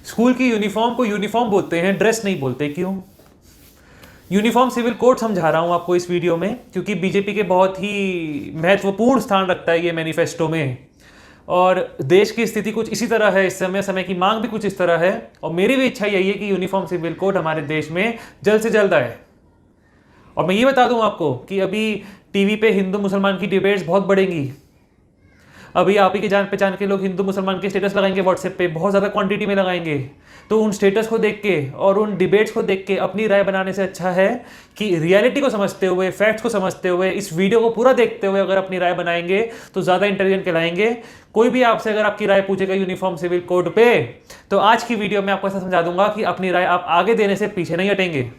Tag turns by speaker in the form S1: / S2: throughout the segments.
S1: School की uniform को uniform बोलते हैं, ड्रेस नहीं बोलते। क्यों? यूनिफॉर्म सिविल कोड समझा रहा हूं आपको इस वीडियो में, क्योंकि बीजेपी के बहुत ही महत्वपूर्ण स्थान रखता है ये मैनिफेस्टो में। और देश की स्थिति कुछ इसी तरह है इस समय, समय की मांग भी कुछ इस तरह है, और मेरी भी इच्छा यही है कि यूनिफॉर्म सिविल कोड हमारे देश में जल्द से जल्द आए। और मैं ये बता दूं आपको कि अभी टीवी पे हिंदू मुसलमान की डिबेट्स बहुत बढ़ेंगी। अभी आप ही के जान पहचान के लोग हिंदू मुसलमान के स्टेटस लगाएंगे व्हाट्सएप पे, बहुत ज़्यादा क्वांटिटी में लगाएंगे। तो उन स्टेटस को देख के और उन डिबेट्स को देख के अपनी राय बनाने से अच्छा है कि रियलिटी को समझते हुए, फैक्ट्स को समझते हुए, इस वीडियो को पूरा देखते हुए अगर अपनी राय बनाएंगे तो ज़्यादा इंटेलिजेंट कहलाएंगे। कोई भी आपसे अगर आपकी राय पूछेगा यूनिफॉर्म सिविल कोड पे, तो आज की वीडियो में आपको ऐसा समझा दूंगा कि अपनी राय आप आगे देने से पीछे नहीं हटेंगे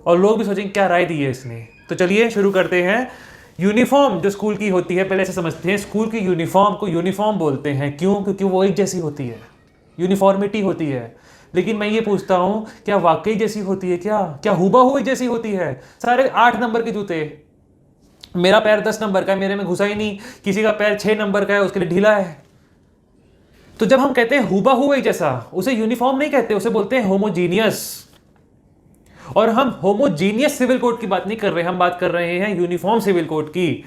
S1: और लोग भी सोचेंगे क्या राय दी है इसने। तो चलिए शुरू करते हैं। यूनिफॉर्म जो स्कूल की होती है, पहले ऐसे समझते हैं, स्कूल की यूनिफॉर्म को यूनिफॉर्म बोलते हैं। क्यों? क्योंकि वो एक जैसी होती है, यूनिफॉर्मिटी होती है। लेकिन मैं ये पूछता हूं, क्या वाकई जैसी होती है? क्या हूबहू एक जैसी होती है? सारे 8 नंबर के जूते, मेरा पैर 10 नंबर का है, मेरे में घुसा ही नहीं, किसी का पैर 6 नंबर का है, उसके लिए ढीला है। तो जब हम कहते हैं हूबहू एक जैसा, उसे यूनिफॉर्म नहीं कहते, उसे बोलते हैं होमोजीनियस। और हम होमोजीनियस सिविल कोड की बात नहीं कर रहे, हम बात कर रहे हैं यूनिफॉर्म सिविल कोड की।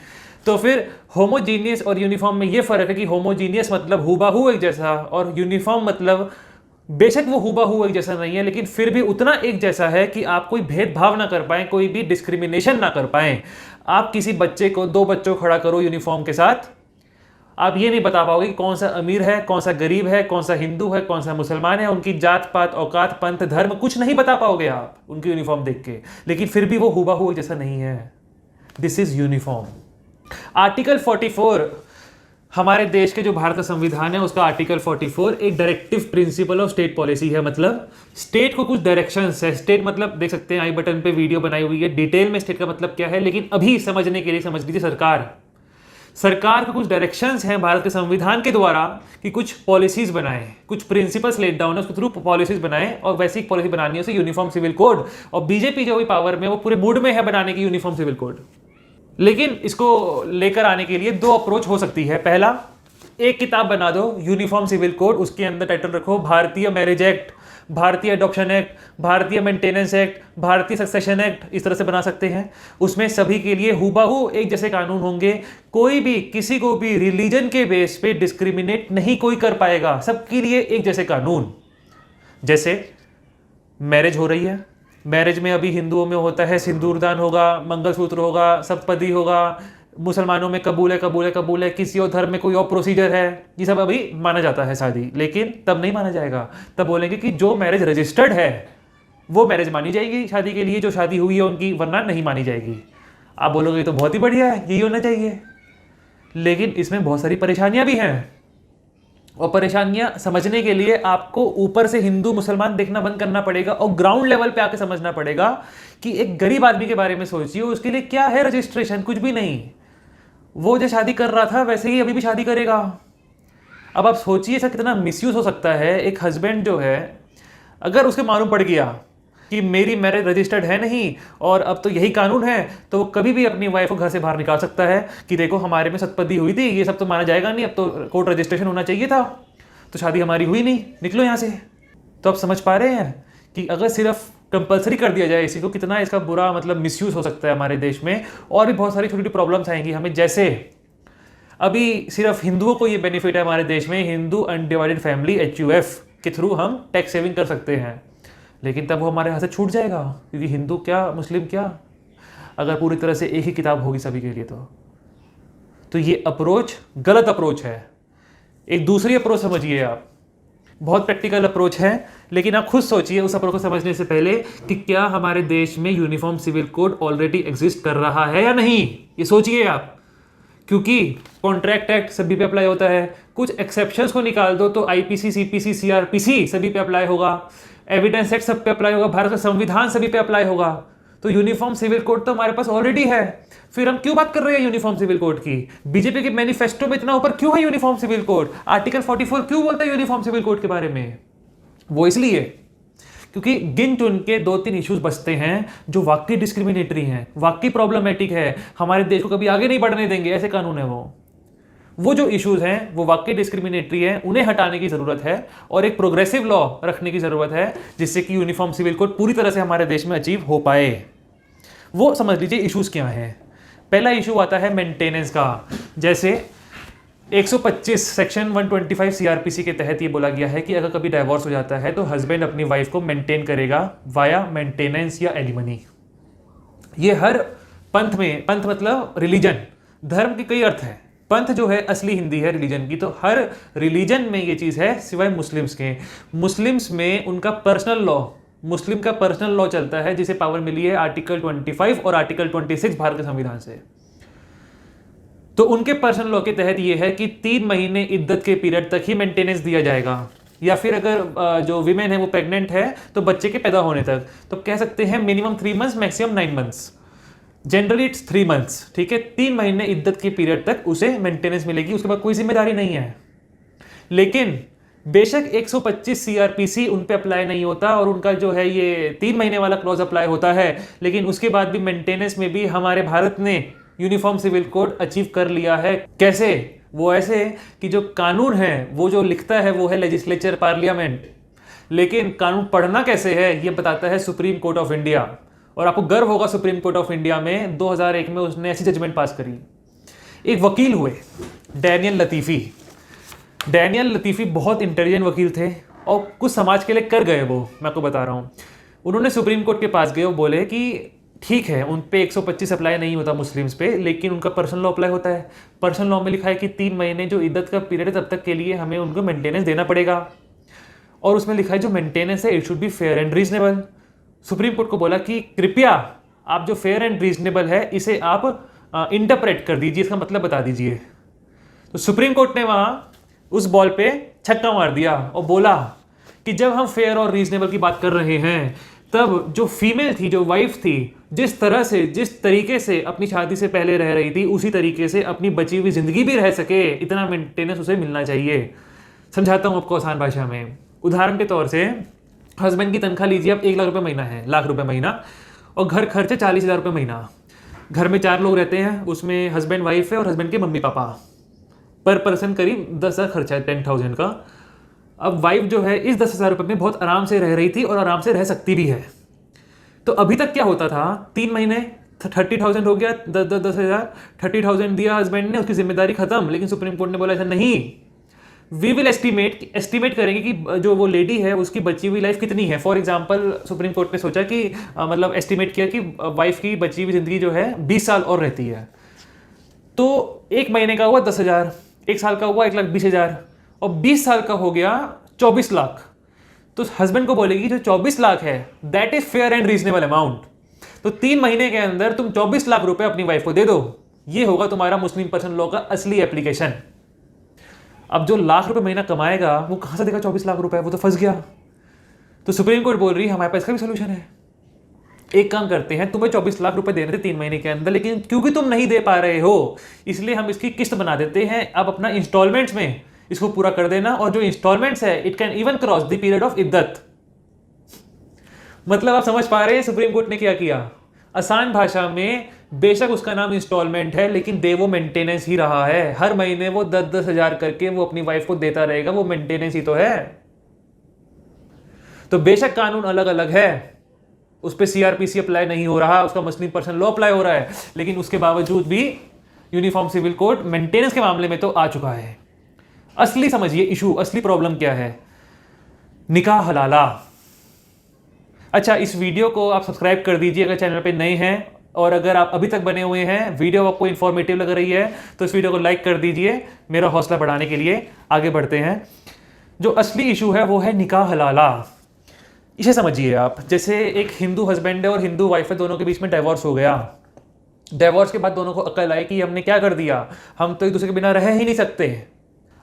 S1: तो फिर होमोजीनियस और यूनिफॉर्म में ये फर्क है कि होमोजीनियस मतलब हूबहू एक जैसा, और यूनिफॉर्म मतलब बेशक वो हूबहू एक जैसा नहीं है, लेकिन फिर भी उतना एक जैसा है कि आप कोई भेदभाव ना कर पाए, कोई भी डिस्क्रिमिनेशन ना कर पाए। आप किसी बच्चे को, 2 बच्चों को खड़ा करो यूनिफॉर्म के साथ, आप ये नहीं बता पाओगे कि कौन सा अमीर है, कौन सा गरीब है, कौन सा हिंदू है, कौन सा मुसलमान है, उनकी जात पात, औकात, पंथ, धर्म कुछ नहीं बता पाओगे आप उनकी यूनिफॉर्म देख के। लेकिन फिर भी वो हूबहू जैसा नहीं है। This is uniform. आर्टिकल 44 हमारे देश के जो भारत का संविधान है, उसका आर्टिकल 44 एक directive principle of state policy है। मतलब स्टेट को कुछ डायरेक्शंस है। स्टेट मतलब देख सकते हैं, आई बटन पे वीडियो बनाई हुई है, डिटेल में स्टेट का मतलब क्या है, लेकिन अभी समझने के लिए समझ लीजिए सरकार के कुछ डायरेक्शंस हैं भारत के संविधान के द्वारा कि कुछ पॉलिसीज बनाएं, कुछ प्रिंसिपल्स लेट डाउन है, उसके थ्रू पॉलिसीज बनाएं, और वैसी पॉलिसी बनानी है उसे यूनिफॉर्म सिविल कोड। और बीजेपी जो भी पावर में, वो पूरे मूड में है बनाने की यूनिफॉर्म सिविल कोड। लेकिन इसको लेकर आने के लिए 2 अप्रोच हो सकती है। पहला, एक किताब बना दो यूनिफॉर्म सिविल कोड, उसके अंदर टाइटल रखो भारतीय मैरिज एक्ट, भारतीय अडॉप्शन एक्ट, भारतीय मेंटेनेंस एक्ट, भारतीय सक्सेशन एक्ट, इस तरह से बना सकते हैं। उसमें सभी के लिए हूबहू एक जैसे कानून होंगे। कोई भी किसी को भी रिलीजन के बेस पे डिस्क्रिमिनेट नहीं कोई कर पाएगा, सबके लिए एक जैसे कानून। जैसे मैरिज हो रही है, मैरिज में अभी हिंदुओं में होता है सिंदूरदान होगा, मंगलसूत्र होगा, सप्तपदी होगा, मुसलमानों में कबूल है, किसी और धर्म में कोई और प्रोसीजर है, ये सब अभी माना जाता है शादी। लेकिन तब नहीं माना जाएगा, तब बोलेंगे कि जो मैरिज रजिस्टर्ड है वो मैरिज मानी जाएगी शादी के लिए, जो शादी हुई है उनकी, वरना नहीं मानी जाएगी। आप बोलोगे तो बहुत ही बढ़िया है, यही होना चाहिए। लेकिन इसमें बहुत सारी परेशानियां भी हैं, और परेशानियां समझने के लिए आपको ऊपर से हिंदू मुसलमान देखना बंद करना पड़ेगा और ग्राउंड लेवल पे आके समझना पड़ेगा कि एक गरीब आदमी के बारे में सोचिए, उसके लिए क्या है रजिस्ट्रेशन? कुछ भी नहीं। वो जो शादी कर रहा था वैसे ही अभी भी शादी करेगा। अब आप सोचिए ऐसा कितना मिसयूज हो सकता है। एक हस्बैंड जो है, अगर उसके मालूम पड़ गया कि मेरी मैरिज रजिस्टर्ड है नहीं और अब तो यही कानून है, तो वो कभी भी अपनी वाइफ को घर से बाहर निकाल सकता है कि देखो हमारे में सतपदी हुई थी, ये सब तो माना जाएगा नहीं, अब तो कोर्ट रजिस्ट्रेशन होना चाहिए था, तो शादी हमारी हुई नहीं, निकलो यहाँ से। तो आप समझ पा रहे हैं कि अगर सिर्फ कंपलसरी कर दिया जाए इसी को, कितना इसका बुरा मतलब मिसयूज हो सकता है हमारे देश में। और भी बहुत सारी छोटी छोटी प्रॉब्लम्स आएंगी हमें। जैसे अभी सिर्फ हिंदुओं को ये बेनिफिट है हमारे देश में, हिंदू अनडिवाइडेड फैमिली HUF के थ्रू हम टैक्स सेविंग कर सकते हैं। लेकिन तब वो हमारे यहाँ से छूट जाएगा, क्योंकि हिंदू क्या मुस्लिम क्या, अगर पूरी तरह से एक ही किताब होगी सभी के लिए तो ये अप्रोच गलत अप्रोच है। एक दूसरी अप्रोच समझिए आप, बहुत प्रैक्टिकल अप्रोच है, लेकिन आप खुद सोचिए उस अप्रोच को समझने से पहले कि क्या हमारे देश में uniform civil code already exist कर रहा है या नहीं, ये सोचिए आप। क्योंकि कॉन्ट्रैक्ट एक्ट सभी पे अप्लाई होता है, कुछ एक्सेप्शंस को निकाल दो तो IPC, CPC, CRPC सभी पे अप्लाई होगा, एविडेंस एक्ट सब पे अप्लाई होगा, भारत का संविधान सभी पे अप्लाई होगा। तो यूनिफॉर्म सिविल कोड तो हमारे पास ऑलरेडी है, फिर हम क्यों बात कर रहे हैं यूनिफॉर्म सिविल कोड की? बीजेपी के मैनिफेस्टो में इतना ऊपर क्यों है यूनिफॉर्म सिविल कोड? आर्टिकल 44 क्यों बोलता है यूनिफॉर्म सिविल कोड के बारे में? वो इसलिए क्योंकि गिन चुन के 2-3 इश्यूज बचते हैं जो वाकई डिस्क्रिमिनेटरी हैं, वाकई प्रॉब्लमेटिक है, हमारे देश को कभी आगे नहीं बढ़ने देंगे, ऐसे कानून है वो। वो जो इश्यूज हैं वो वाकई डिस्क्रिमिनेटरी हैं, उन्हें हटाने की ज़रूरत है और एक प्रोग्रेसिव लॉ रखने की ज़रूरत है जिससे कि यूनिफॉर्म सिविल कोड पूरी तरह से हमारे देश में अचीव हो पाए। वो समझ लीजिए इश्यूज़ क्या हैं। पहला इशू आता है मेंटेनेंस का। जैसे 125 सेक्शन 125 सीआरपीसी के तहत ये बोला गया है कि अगर कभी डाइवोर्स हो जाता है तो हस्बैंड अपनी वाइफ को मेंटेन करेगा वाया मेंटेनेंस या एलिमनी। ये हर पंथ में, पंथ मतलब रिलीजन, धर्म के कई अर्थ हैं। पंथ जो है असली हिंदी है रिलीजन की, तो हर रिलीजन में ये चीज़ है सिवाय मुस्लिम्स के। मुस्लिम्स में उनका पर्सनल लॉ, मुस्लिम का पर्सनल लॉ चलता है जिसे पावर मिली है आर्टिकल 25 और आर्टिकल 26 भारत के संविधान से। तो उनके पर्सनल लॉ के तहत ये है कि 3 महीने इद्दत के पीरियड तक ही मेंटेनेंस दिया जाएगा, या फिर अगर जो विमेन है वो प्रेग्नेंट है तो बच्चे के पैदा होने तक, तो कह सकते हैं minimum 3 months maximum 9 months, generally it's 3 months. ठीक है, 3 महीने इद्दत के पीरियड तक उसे मेंटेनेंस मिलेगी, उसके बाद कोई जिम्मेदारी नहीं है। लेकिन बेशक 125 सीआरपीसी उन पे अप्लाई नहीं होता और उनका जो है ये 3 महीने वाला क्लॉज अप्लाई होता है, लेकिन उसके बाद भी मेंटेनेंस में भी हमारे भारत ने यूनिफॉर्म सिविल कोड अचीव कर लिया है। कैसे? वो ऐसे कि जो कानून है वो जो लिखता है वो है लेजिस्लेचर, पार्लियामेंट, लेकिन कानून पढ़ना कैसे है ये बताता है सुप्रीम कोर्ट ऑफ इंडिया। और आपको गर्व होगा सुप्रीम कोर्ट ऑफ इंडिया में 2001 में उसने ऐसी जजमेंट पास करी। एक वकील हुए डैनियल लतीफ़ी। डैनियल लतीफ़ी बहुत इंटेलिजेंट वकील थे और कुछ समाज के लिए कर गए वो, मैं आपको बता रहा हूँ। उन्होंने सुप्रीम कोर्ट के पास गए और बोले कि ठीक है उन पे 125 अप्लाई नहीं होता मुस्लिम्स पे, लेकिन उनका पर्सनल लॉ अप्लाई होता है। पर्सनल लॉ में लिखा है कि 3 महीने जो इद्दत का पीरियड है तब तक के लिए हमें उनको मेंटेनेंस देना पड़ेगा, और उसमें लिखा है जो मेंटेनेंस है it should be fair and reasonable. Supreme court को बोला कि कृपया आप जो फेयर एंड रीजनेबल है इसे आप इंटरप्रेट कर दीजिए, इसका मतलब बता दीजिए। तो सुप्रीम कोर्ट ने वहां उस बॉल पे छक्का मार दिया और बोला कि जब हम फेयर और रीजनेबल की बात कर रहे हैं तब जो फीमेल थी, जो वाइफ थी, जिस तरह से, जिस तरीके से अपनी शादी से पहले रह रही थी उसी तरीके से अपनी बची हुई जिंदगी भी रह सके, इतना मेंटेनेंस उसे मिलना चाहिए। समझाता हूँ आपको आसान भाषा में। उदाहरण के तौर से हस्बैंड की तनख्वाह लीजिए आप 1 लाख रुपए महीना है, लाख रुपए महीना, और घर खर्चे 40,000 रुपये महीना। घर में 4 लोग रहते हैं, उसमें हस्बैंड वाइफ है और हस्बैंड के मम्मी पापा। पर पर्सन करीब 10,000 खर्चा है, 10,000 का। अब वाइफ जो है इस 10,000 रुपये में बहुत आराम से रह रही थी और आराम से रह सकती भी है। तो अभी तक क्या होता था, 3 महीने 30,000 हो गया, 10,000 30,000 दिया हस्बैंड ने, उसकी जिम्मेदारी खत्म। लेकिन सुप्रीम कोर्ट ने बोला ऐसा नहीं, वी विल एस्टिमेट करेंगे कि जो वो लेडी है उसकी बची हुई लाइफ कितनी है। फॉर एग्जाम्पल सुप्रीम कोर्ट ने सोचा कि मतलब एस्टिमेट किया कि वाइफ की बची हुई जिंदगी जो है 20 साल और रहती है, तो 1 महीने का हुआ 10,000, 1 साल का हुआ 1,20,000, और 20 साल का हो गया 24 लाख। तो हस्बैंड को बोलेगी जो 24 लाख है that is fair and reasonable amount, तो 3 महीने के अंदर तुम 24 लाख रुपए अपनी वाइफ को दे दो। ये होगा तुम्हारा मुस्लिम पर्सनल लॉ का असली एप्लीकेशन। अब जो लाख रुपए महीना कमाएगा वो कहां से देगा 24 लाख रुपए, वो तो फंस गया। तो सुप्रीम कोर्ट बोल रही है हमारे पास इसका भी सोल्यूशन है। एक काम करते हैं, तुम्हें 24 लाख रुपए देने थे 3 महीने के अंदर, लेकिन क्योंकि तुम नहीं दे पा रहे हो इसलिए हम इसकी किस्त बना देते हैं। अब अपना इंस्टॉलमेंट्स में इसको पूरा कर देना, और जो इंस्टॉलमेंट्स है it can even cross the period of इद्दत। मतलब आप समझ पा रहे हैं सुप्रीम कोर्ट ने क्या किया। आसान भाषा में बेशक उसका नाम इंस्टॉलमेंट है लेकिन दे वो मेंटेनेंस ही रहा है। हर महीने वो 10-10 हजार करके वो अपनी वाइफ को देता रहेगा, वो मेंटेनेंस ही तो है। तो बेशक कानून अलग अलग है, उस पर सीआरपीसी अप्लाई नहीं हो रहा, उसका मुस्लिम पर्सनल लॉ अप्लाई हो रहा है, लेकिन उसके बावजूद भी यूनिफॉर्म सिविल कोड मेंटेनेंस के मामले में तो आ चुका है। असली समझिए इशू, असली प्रॉब्लम क्या है। निकाह हलाला। अच्छा, इस वीडियो को आप सब्सक्राइब कर दीजिए अगर चैनल पे नए हैं, और अगर आप अभी तक बने हुए हैं, वीडियो आपको इन्फॉर्मेटिव लग रही है तो इस वीडियो को लाइक कर दीजिए मेरा हौसला बढ़ाने के लिए। आगे बढ़ते हैं। जो असली इशू है वो है निकाह हलाला। इसे समझिए आप, जैसे एक हिंदू हस्बैंड है और हिंदू वाइफ है, दोनों के बीच में डाइवोर्स हो गया। डाइवोर्स के बाद दोनों को अक्ल आई कि हमने क्या कर दिया, हम तो एक दूसरे के बिना रह ही नहीं सकते।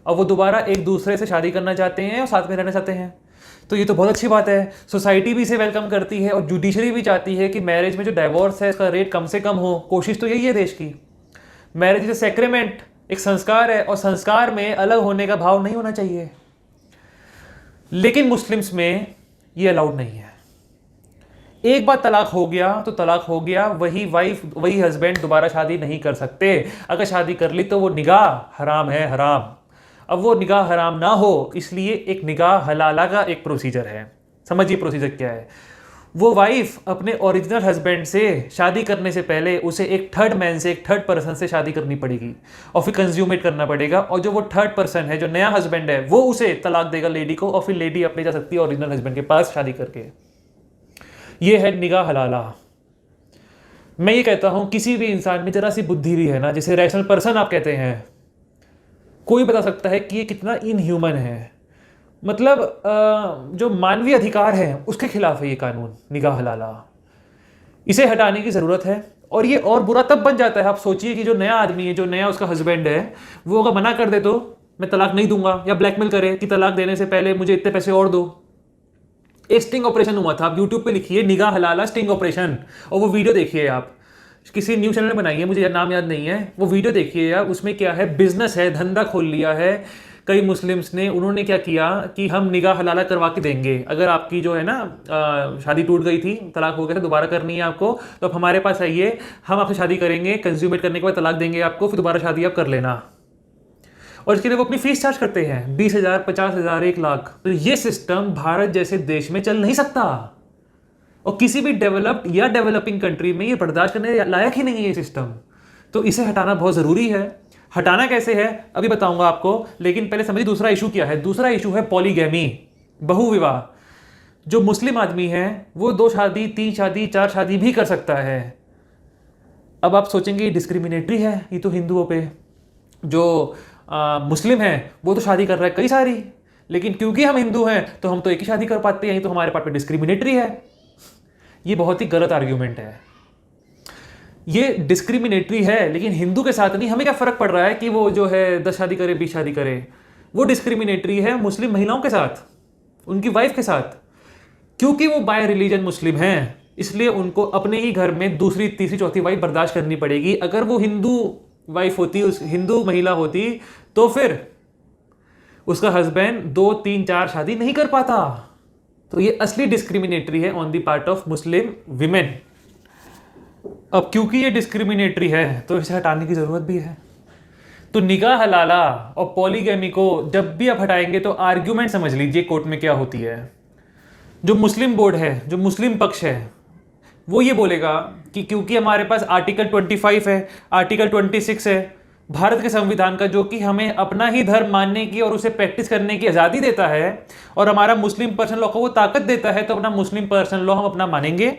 S1: अब वो दोबारा एक दूसरे से शादी करना चाहते हैं और साथ में रहना चाहते हैं। तो ये तो बहुत अच्छी बात है, सोसाइटी भी इसे वेलकम करती है और जुडिशरी भी चाहती है कि मैरिज में जो डाइवोर्स है इसका रेट कम से कम हो। कोशिश तो यही है देश की। मैरिज इज ए सेक्रेमेंट, एक संस्कार है, और संस्कार में अलग होने का भाव नहीं होना चाहिए। लेकिन मुस्लिम्स में ये अलाउड नहीं है। एक बार तलाक हो गया तो तलाक हो गया, वही वाइफ वही हस्बैंड दोबारा शादी नहीं कर सकते। अगर शादी कर ली तो वो निगाह हराम है, हराम। अब वो निगाह हराम ना हो इसलिए एक निगाह हलाला का एक प्रोसीजर है। समझिए प्रोसीजर क्या है। वो वाइफ अपने ओरिजिनल हस्बैंड से शादी करने से पहले उसे एक थर्ड मैन से, एक थर्ड पर्सन से शादी करनी पड़ेगी और फिर कंज्यूमेट करना पड़ेगा। और जो वो थर्ड पर्सन है, जो नया हस्बैंड है, वो उसे तलाक देगा लेडी को, और फिर लेडी अपने जा सकती है ओरिजिनल हस्बैंड के पास शादी करके। ये है निगाह हलाला। मैं ये कहता हूं किसी भी इंसान में जरा सी बुद्धि भी है ना, जिसे रैशनल पर्सन आप कहते हैं, कोई बता सकता है कि ये कितना इनह्यूमन है। मतलब जो मानवीय अधिकार है उसके खिलाफ है ये कानून, निगाह हलाला। इसे हटाने की ज़रूरत है। और ये और बुरा तब बन जाता है, आप सोचिए कि जो नया आदमी है, जो नया उसका हस्बैंड है, वो अगर मना कर दे तो मैं तलाक नहीं दूंगा, या ब्लैकमेल करे कि तलाक देने से पहले मुझे इतने पैसे और दो। एक स्टिंग ऑपरेशन हुआ था, आप यूट्यूब पे लिखिए निगाह हलाला स्टिंग ऑपरेशन, और वो वीडियो देखिए आप, किसी न्यूज़ चैनल ने बनाई है, मुझे नाम याद नहीं है, वो वीडियो देखिए यार। उसमें क्या है, बिजनेस है, धंधा खोल लिया है कई मुस्लिम्स ने। उन्होंने क्या किया कि हम निगाह हलाला करवा के देंगे, अगर आपकी जो है ना शादी टूट गई थी, तलाक हो गया था, दोबारा करनी है आपको, तो आप हमारे पास आइए, हम आपसे शादी करेंगे, कंज्यूमेट करने के बाद तलाक देंगे आपको, फिर दोबारा शादी आप कर लेना। और इसके लिए वो अपनी फीस चार्ज करते हैं 20,000, 50,000, 1,00,000। तो ये सिस्टम भारत जैसे देश में चल नहीं सकता, और किसी भी डेवलप्ड या डेवलपिंग कंट्री में ये बर्दाश्त करने लायक ही नहीं है ये सिस्टम। तो इसे हटाना बहुत ज़रूरी है। हटाना कैसे है अभी बताऊंगा आपको, लेकिन पहले समझिए दूसरा इशू क्या है। दूसरा इशू है पॉलीगैमी, बहुविवाह। जो मुस्लिम आदमी है वो 2 शादी, 3 शादी, 4 शादी भी कर सकता है। अब आप सोचेंगे डिस्क्रिमिनेटरी है ये तो हिंदुओं पे, जो मुस्लिम है वो तो शादी कर रहा है कई सारी, लेकिन क्योंकि हम हिंदू हैं तो हम तो एक ही शादी कर पाते हैं, तो हमारे पास पे डिस्क्रिमिनेटरी है। ये बहुत ही गलत आर्ग्यूमेंट है। ये डिस्क्रिमिनेटरी है, लेकिन हिंदू के साथ नहीं। हमें क्या फ़र्क पड़ रहा है कि वो जो है 10 शादी करे, 20 शादी करे। वो डिस्क्रिमिनेटरी है मुस्लिम महिलाओं के साथ, उनकी वाइफ के साथ, क्योंकि वो बाय रिलीजन मुस्लिम हैं, इसलिए उनको अपने ही घर में दूसरी, तीसरी, चौथी वाइफ बर्दाश्त करनी पड़ेगी। अगर वो हिंदू वाइफ होती, उस हिंदू महिला होती, तो फिर उसका हस्बैंड 2, 3, 4 शादी नहीं कर पाता। तो ये असली डिस्क्रिमिनेटरी है on the part of Muslim women. अब क्योंकि ये डिस्क्रिमिनेटरी है तो इसे हटाने की ज़रूरत भी है। तो निगाह हलाला और पॉलीगैमी को जब भी आप हटाएंगे तो आर्ग्यूमेंट समझ लीजिए कोर्ट में क्या होती है। जो मुस्लिम बोर्ड है, जो मुस्लिम पक्ष है, वो ये बोलेगा कि क्योंकि हमारे पास आर्टिकल 25 है, आर्टिकल 26 है भारत के संविधान का, जो कि हमें अपना ही धर्म मानने की और उसे प्रैक्टिस करने की आज़ादी देता है, और हमारा मुस्लिम पर्सनल लॉ को वो ताकत देता है, तो अपना मुस्लिम पर्सनल लॉ हम अपना मानेंगे।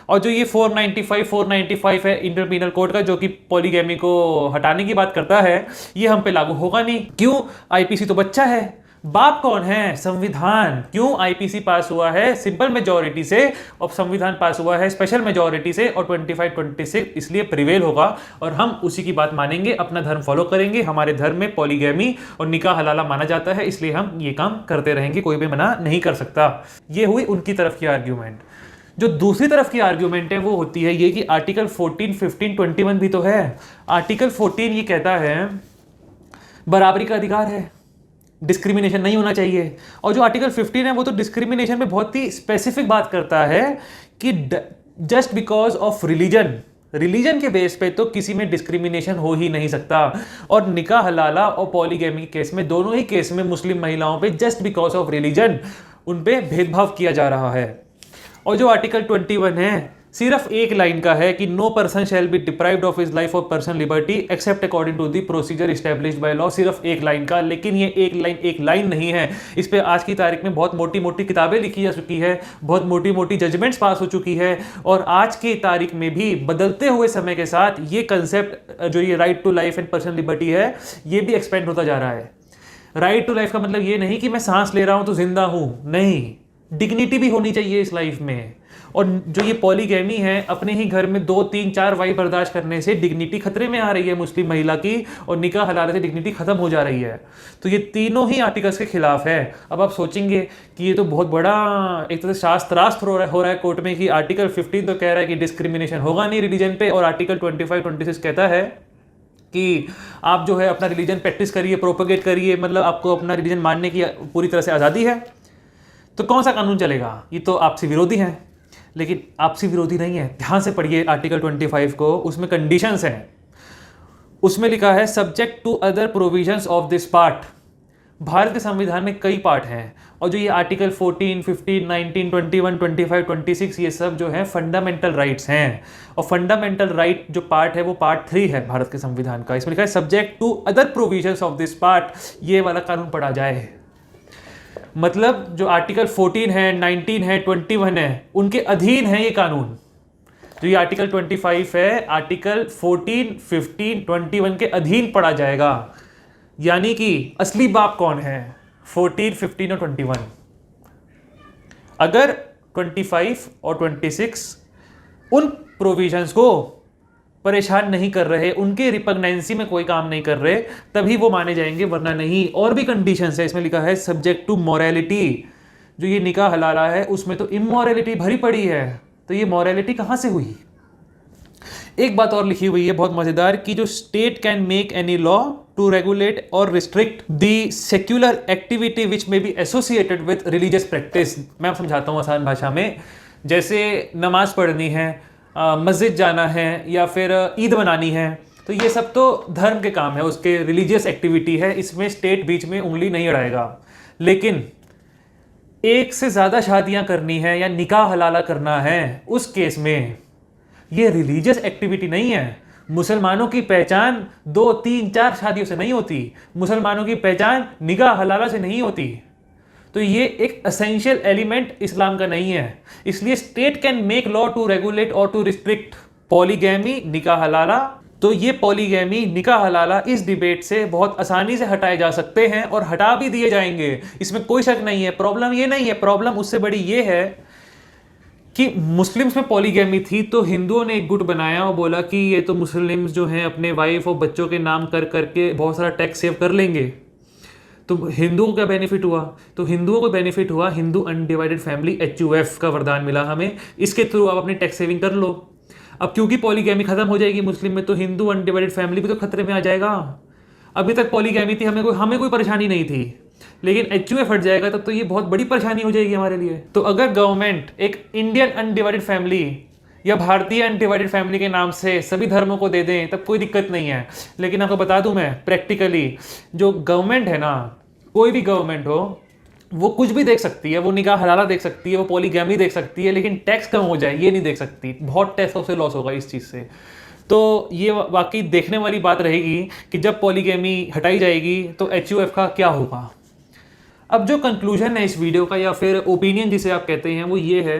S1: और जो ये 495 है इंडियन पीनल कोड का, जो कि पॉलीगैमी को हटाने की बात करता है, ये हम पे लागू होगा नहीं। क्यों? आईपीसी तो बच्चा है, बाप कौन है? संविधान। क्यों? आईपीसी पास हुआ है सिंपल मेजॉरिटी से, और संविधान पास हुआ है स्पेशल मेजॉरिटी से, और 25-26 इसलिए प्रिवेल होगा, और हम उसी की बात मानेंगे, अपना धर्म फॉलो करेंगे। हमारे धर्म में पॉलीगैमी और निकाह हलाला माना जाता है, इसलिए हम ये काम करते रहेंगे, कोई भी मना नहीं कर सकता। ये हुई उनकी तरफ की आर्ग्यूमेंट। जो दूसरी तरफ की आर्ग्यूमेंट है वो होती है ये कि आर्टिकल 14, 15, 21 भी तो है। आर्टिकल 14 ये कहता है बराबरी का अधिकार है, डिस्क्रिमिनेशन नहीं होना चाहिए। और जो आर्टिकल 15 है वो तो डिस्क्रिमिनेशन में बहुत ही स्पेसिफिक बात करता है कि जस्ट बिकॉज ऑफ रिलीजन के बेस पे तो किसी में डिस्क्रिमिनेशन हो ही नहीं सकता। और निकाह हलाला और पॉलीगैमी के केस में, दोनों ही केस में मुस्लिम महिलाओं पे जस्ट बिकॉज ऑफ रिलीजन उन पे भेदभाव किया जा रहा है। और जो आर्टिकल 21 है सिर्फ एक लाइन का है कि no person shall be deprived of his life और personal liberty except according to the procedure established by law. सिर्फ एक लाइन का, लेकिन ये एक लाइन नहीं है। इस पे आज की तारीख में बहुत मोटी मोटी किताबें लिखी जा चुकी है, बहुत मोटी मोटी जजमेंट्स पास हो चुकी है, और आज की तारीख में भी बदलते हुए समय के साथ ये कंसेप्ट, जो ये right to life and personal liberty है, ये भी एक्सपेंड होता जा रहा है। राइट टू लाइफ का मतलब ये नहीं कि मैं सांस ले रहा हूं तो जिंदा हूं, नहीं, डिग्निटी भी होनी चाहिए इस लाइफ में। और जो ये पॉलीगैमी है, अपने ही घर में 2, 3, 4 वाइफ बर्दाश्त करने से डिग्निटी खतरे में आ रही है मुस्लिम महिला की, और निकाह हलाला से डिग्निटी खत्म हो जा रही है। तो ये तीनों ही आर्टिकल्स के खिलाफ है। अब आप सोचेंगे कि ये तो बहुत बड़ा एक तरह से शास्त्रास्त्र हो रहा है कोर्ट में, कि आर्टिकल 15 तो कह रहा है कि डिस्क्रिमिनेशन होगा नहीं रिलीजन पे, और आर्टिकल 25, 26 कहता है कि आप जो है अपना रिलीजन प्रैक्टिस करिए, प्रोपोगेट करिए, मतलब आपको अपना रिलीजन मानने की पूरी तरह से आज़ादी है। तो कौन सा कानून चलेगा? ये तो आपसे विरोधी हैं। लेकिन आपसी विरोधी नहीं है। ध्यान से पढ़िए आर्टिकल 25 को, उसमें कंडीशंस हैं। उसमें लिखा है subject to other provisions of this part. Bharat के संविधान में कई पार्ट हैं, और जो ये आर्टिकल 14, 15, 19, 21, 25, 26 ये सब जो है फंडामेंटल राइट्स हैं। और फंडामेंटल राइट जो पार्ट है वो पार्ट 3 है भारत के संविधान का। इसमें लिखा है subject to other provisions of this part, ये वाला कानून पढ़ा जाए। मतलब जो आर्टिकल 14 है, 19 है, 21 है, उनके अधीन है ये कानून। जो ये आर्टिकल 25 है, आर्टिकल 14, 15, 21 के अधीन पढ़ा जाएगा। यानी कि असली बाप कौन है? 14, 15 और 21। अगर 25 और 26 उन प्रोविजंस को परेशान नहीं कर रहे, उनके रिपग्नेंसी में कोई काम नहीं कर रहे, तभी वो माने जाएंगे, वरना नहीं। और भी कंडीशंस है, इसमें लिखा है सब्जेक्ट टू मॉरलिटी। जो ये निकाह हलाला है उसमें तो इमोरलिटी भरी पड़ी है, तो ये मॉरलिटी कहां से हुई? एक बात और लिखी हुई है बहुत मजेदार, कि जो state can make any law to regulate or restrict the secular activity which may be associated with religious practice. मैं समझाता हूँ आसान भाषा में। जैसे नमाज पढ़नी है, मस्जिद जाना है, या फिर ईद मनानी है, तो ये सब तो धर्म के काम है, उसके रिलीजियस एक्टिविटी है, इसमें स्टेट बीच में उंगली नहीं अड़ाएगा। लेकिन एक से ज़्यादा शादियां करनी है या निकाह हलाला करना है, उस केस में ये रिलीजियस एक्टिविटी नहीं है। मुसलमानों की पहचान 2, 3, 4 शादियों से नहीं होती। मुसलमानों की पहचान निकाह हलाला से नहीं होती। तो ये एक एसेंशियल एलिमेंट इस्लाम का नहीं है। इसलिए state can make law to regulate और टू रिस्ट्रिक्ट पॉलीगैमी, निकाह हलाला। तो ये पॉलीगैमी, निकाह हलाला इस डिबेट से बहुत आसानी से हटाए जा सकते हैं, और हटा भी दिए जाएंगे, इसमें कोई शक नहीं है। प्रॉब्लम ये नहीं है, प्रॉब्लम उससे बड़ी ये है कि मुस्लिम्स में पॉलीगैमी थी, तो हिंदुओं ने एक गुट बनाया और बोला कि ये तो मुस्लिम्स जो हैं अपने वाइफ और बच्चों के नाम कर करके बहुत सारा टैक्स सेव कर लेंगे, तो हिंदुओं को क्या बेनिफिट हुआ? तो हिंदुओं को बेनिफिट हुआ, हिंदू अनडिवाइडेड फैमिली HUF का वरदान मिला हमें, इसके थ्रू आप अपनी टैक्स सेविंग कर लो। अब क्योंकि पॉलीगैमी खत्म हो जाएगी मुस्लिम में, तो हिंदू अनडिवाइडेड फैमिली भी तो खतरे में आ जाएगा। अभी तक पॉलीगैमी थी, हमें कोई परेशानी नहीं थी, लेकिन HUF हट जाएगा तब तो ये बहुत बड़ी परेशानी हो जाएगी हमारे लिए। तो अगर गवर्नमेंट एक इंडियन अनडिवाइडेड फैमिली या भारतीय अनडिवाइडेड फैमिली के नाम से सभी धर्मों को दे दें, तब कोई दिक्कत नहीं है। लेकिन आपको बता दूं मैं, प्रैक्टिकली जो गवर्नमेंट है ना, कोई भी गवर्नमेंट हो, वो कुछ भी देख सकती है, वो निकाह हलाला देख सकती है, वो पॉलीगैमी देख सकती है, लेकिन टैक्स कम हो जाए ये नहीं देख सकती। बहुत टैक्स उसे लॉस होगा इस चीज़ से। तो ये वाकई देखने वाली बात रहेगी कि जब पॉलीगैमी हटाई जाएगी तो HUF का क्या होगा। अब जो कंक्लूजन है इस वीडियो का, या फिर ओपिनियन जिसे आप कहते हैं, वो ये है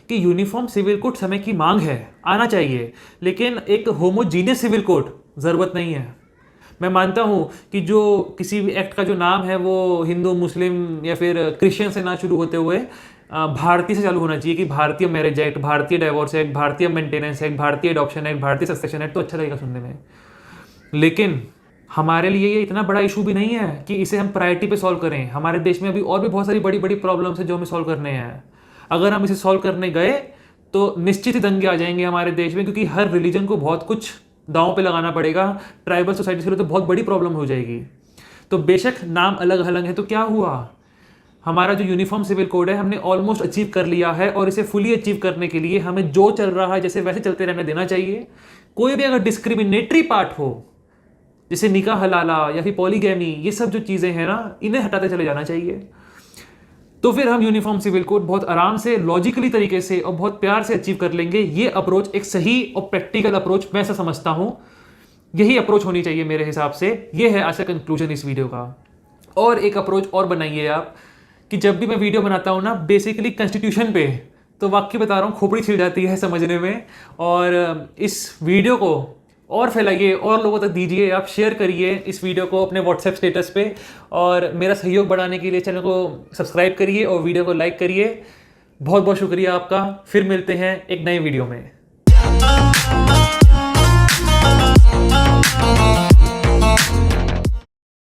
S1: कि यूनिफॉर्म सिविल कोड समय की मांग है, आना चाहिए, लेकिन एक होमोजीनियस सिविल कोड ज़रूरत नहीं है। मैं मानता हूँ कि जो किसी भी एक्ट का जो नाम है वो हिंदू, मुस्लिम या फिर क्रिश्चियन से ना शुरू होते हुए भारतीय से चालू होना चाहिए, कि भारतीय मैरिज एक्ट, भारतीय डाइवोर्स एक्ट, भारतीय मेंटेनेंस एक्ट, भारतीय अडॉप्शन एक्ट, भारतीय सक्सेशन एक्ट, तो अच्छा लगेगा सुनने में। लेकिन हमारे लिए ये इतना बड़ा इशू भी नहीं है कि इसे हम प्रायोरिटी पे सॉल्व करें। हमारे देश में अभी और भी बहुत सारी बड़ी बड़ी प्रॉब्लम्स हैं जो हमें सॉल्व करने हैं। अगर हम इसे सॉल्व करने गए तो निश्चित ही दंगे आ जाएंगे हमारे देश में, क्योंकि हर रिलीजन को बहुत कुछ दांव पे लगाना पड़ेगा। ट्राइबल सोसाइटी के लिए तो बहुत बड़ी प्रॉब्लम हो जाएगी। तो बेशक नाम अलग अलग है, तो क्या हुआ, हमारा जो यूनिफॉर्म सिविल कोड है हमने ऑलमोस्ट अचीव कर लिया है, और इसे फुली अचीव करने के लिए हमें जो चल रहा है जैसे वैसे चलते रहने देना चाहिए। कोई भी अगर डिस्क्रिमिनेटरी पार्ट हो, जैसे निकाह हलाला या फिर पॉलीगैमी, ये सब जो चीज़ें हैं ना, इन्हें हटाते चले जाना चाहिए। तो फिर हम यूनिफॉर्म सिविल कोड बहुत आराम से, लॉजिकली तरीके से और बहुत प्यार से अचीव कर लेंगे। ये अप्रोच एक सही और प्रैक्टिकल अप्रोच मैं ऐसा समझता हूं, यही अप्रोच होनी चाहिए मेरे हिसाब से। ये है आज का कंक्लूजन इस वीडियो का। और एक अप्रोच और बनाइए आप, कि जब भी मैं वीडियो बनाता हूँ ना बेसिकली कॉन्स्टिट्यूशन पे, तो वाकई बता रहा हूँ खोपड़ी छिल जाती है समझने में। और इस वीडियो को और फैलाइए, और लोगों तक दीजिए, आप शेयर करिए इस वीडियो को अपने व्हाट्सएप स्टेटस पे, और मेरा सहयोग बढ़ाने के लिए चैनल को सब्सक्राइब करिए और वीडियो को लाइक करिए। बहुत बहुत शुक्रिया आपका। फिर मिलते हैं एक नए वीडियो में।